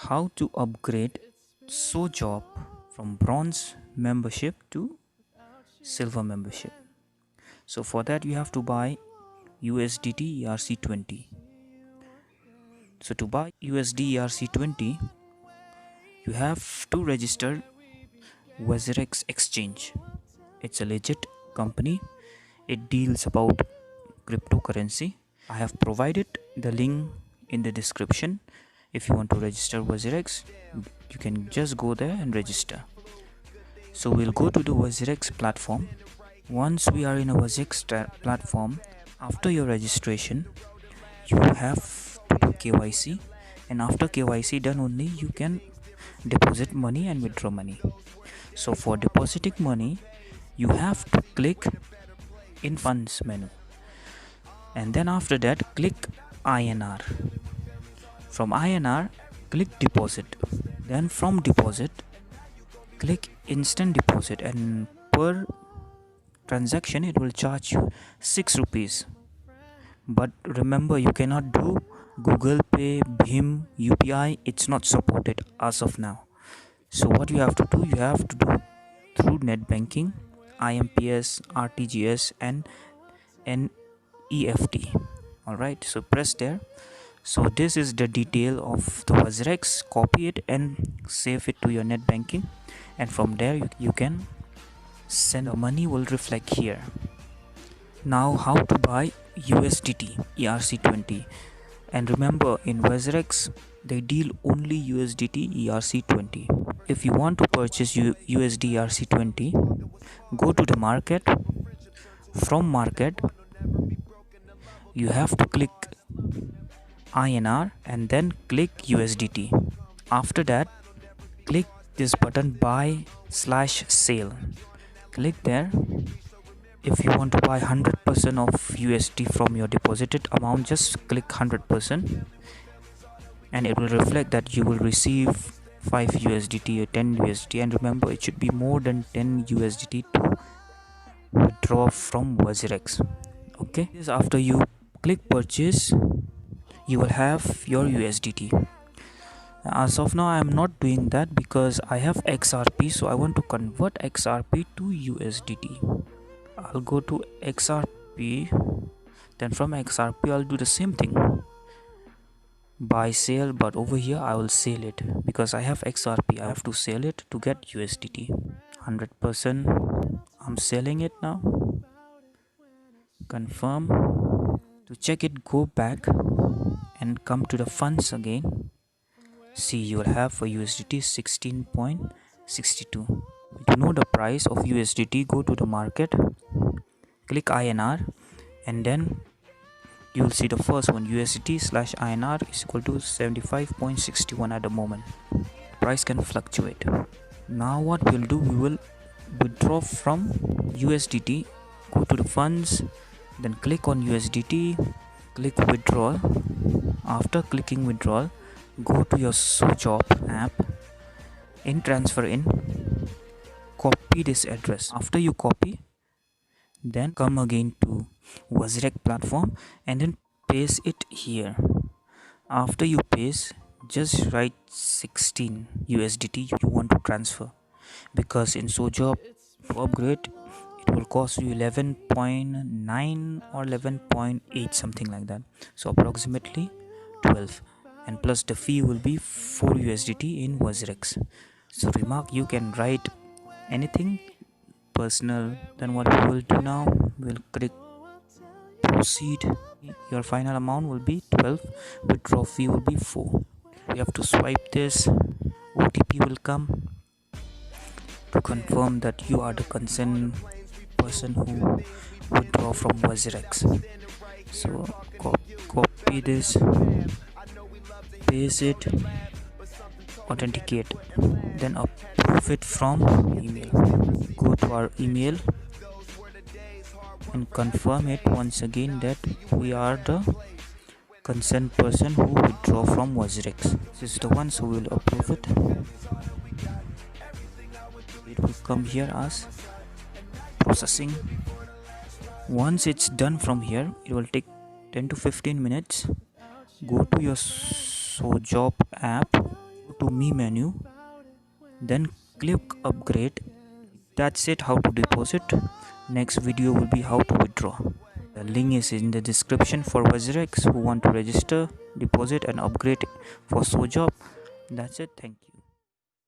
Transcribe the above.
How to upgrade SoJob from bronze membership to silver membership. So for that you have to buy USDT ERC20. So to buy USD ERC20 you have to register WazirX Exchange. It's a legit company. It deals about cryptocurrency. I have provided the link in the description. If you want to register WazirX, you can just go there and register. So we'll go to the WazirX platform. Once we are in a WazirX platform, after your registration, you have to do KYC, and after KYC done only you can deposit money and withdraw money. So for depositing money, you have to click in funds menu, and then after that click INR. From INR click deposit, then from deposit click instant deposit, and per transaction it will charge you 6 rupees. But remember, you cannot do Google Pay, Bhim, UPI. It's not supported as of now. So what you have to do, you have to do through net banking, IMPS, RTGS and NEFT. Alright, so press there. So this is the detail of the WazirX. Copy it and save it to your net banking, and from there you can send. The money will reflect here. Now how to buy USDT ERC20. And remember, in WazirX they deal only USDT ERC20. If you want to purchase USD ERC20, go to the market. From market you have to click INR and then click USDT. After that click this button buy/sale. Click there. If you want to buy 100% of USD from your deposited amount, just click 100%, and it will reflect that you will receive 5 USDT or 10 USD. And remember, it should be more than 10 USDT to withdraw from WazirX. Okay, after you click purchase, you will have your USDT. As of now I am not doing that because I have XRP, so I want to convert XRP to USDT. I'll go to XRP, then from XRP I'll do the same thing, buy sale, but over here I will sell it because I have XRP. I have to sell it to get USDT. 100% I'm selling it now. Confirm. To check it, go back and come to the funds again. See, you will have for USDT 16.62. To know the price of USDT, go to the market, click INR, and then you'll see the first one, USDT/INR is equal to 75.61 at the moment. Price can fluctuate. Now what we'll do, we will withdraw from USDT. Go to the funds, then click on USDT, click withdrawal. After clicking withdrawal, go to your SoJob app. In transfer in, copy this address. After you copy, then come again to WazirX platform and then paste it here. After you paste, just write 16 USDT you want to transfer, because in SoJob to upgrade it will cost you 11.9 or 11.8, something like that. So approximately 12, and plus the fee will be 4 USDT in WazirX. So remark, you can write anything personal. Then what we will do now, we'll click proceed. Your final amount will be 12, withdraw fee will be 4. We have to swipe this. OTP will come to confirm that you are the concerned person who withdraw from WazirX. So copy this, paste it, authenticate, then approve it from email. Go to our email and confirm it once again that we are the concerned person who withdraw from WazirX. This is the one, so we will approve it. It will come here as processing. Once it's done from here, it will take 10 to 15 minutes. Go to your SoJob app, to me menu, then click upgrade. That's it, how to deposit. Next video will be how to withdraw. The link is in the description for WazirX who want to register, deposit and upgrade for SoJob. That's it. Thank you.